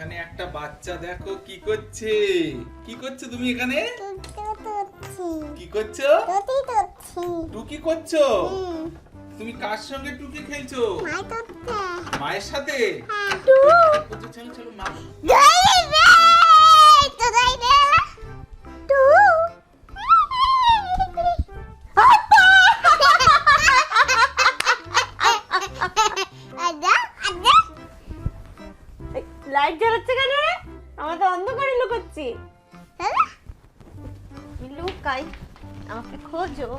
এখানে একটা বাচ্চা দেখো কি করছে। কি করছো তুমি এখানে? কি করছো? টুকি করছো? তুমি কার সঙ্গে টুকি খেলছো? মায়ের সাথে? চলো চলো মা। লাইট জ্বালাচ্ছে কেন রে? আমরা তো অন্ধকারে লুকাচ্ছি। লুকাই, আমাকে খোঁজো।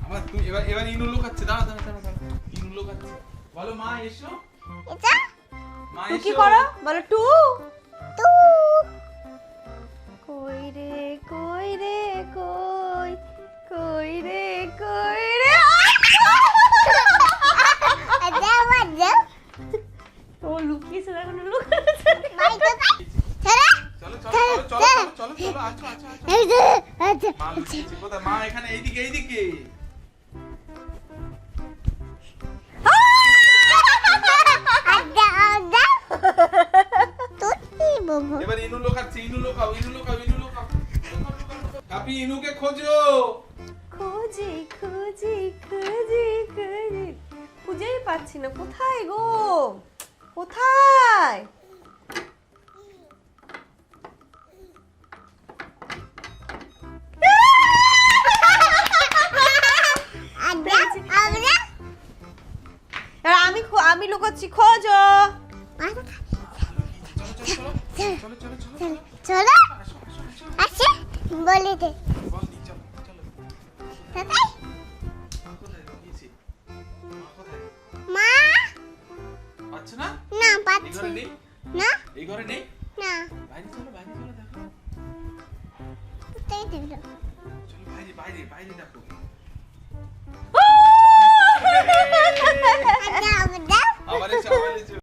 আমার তুমি এবার ইনু লুকাচ্ছে। দাঁড়া দাঁড়া দাঁড়া দাঁড়া। ইনু লুকাচ্ছে। বলো মা এসো। মা টু কি এসো। করো? বলো টু। কই রে কই রে কই, কই রে কই রে। ও লুকিয়েছে, দেখো না লুকিয়েছে। চলো চলো চলো চলো চলো চলো আচ্ছা আচ্ছা আচ্ছা। মা লুকিয়েছে কোথায়? মা এখানে এইদিকে এইদিকে। এবার ইনু লুকাচ্ছে। ইনু লুকাও ইনু লুকাও ইনু লুকাও। কাপি ইনুকে খোঁজো। খুঁজি খুঁজি খুঁজি খুঁজি, খুঁজেই পাচ্ছি না। কোথায় গো, কোথায়? আর আমি লুকাচ্ছি, খোঁজো। চলো চলো চলো চলো আসো আসো বলে দে বল দি চলো চলো। দাদাই মা কোথায় লুকিয়েছে? মা কোথায়? মা পাচ্ছ না? না এই পাচ্ছি ঘরে নেই? না এই ঘরে নেই? না বাইরে চলো দেখো। কোথায় দিল চলো বাইরে বাইরে দেখো। আচ্ছা আমরা আবার এসো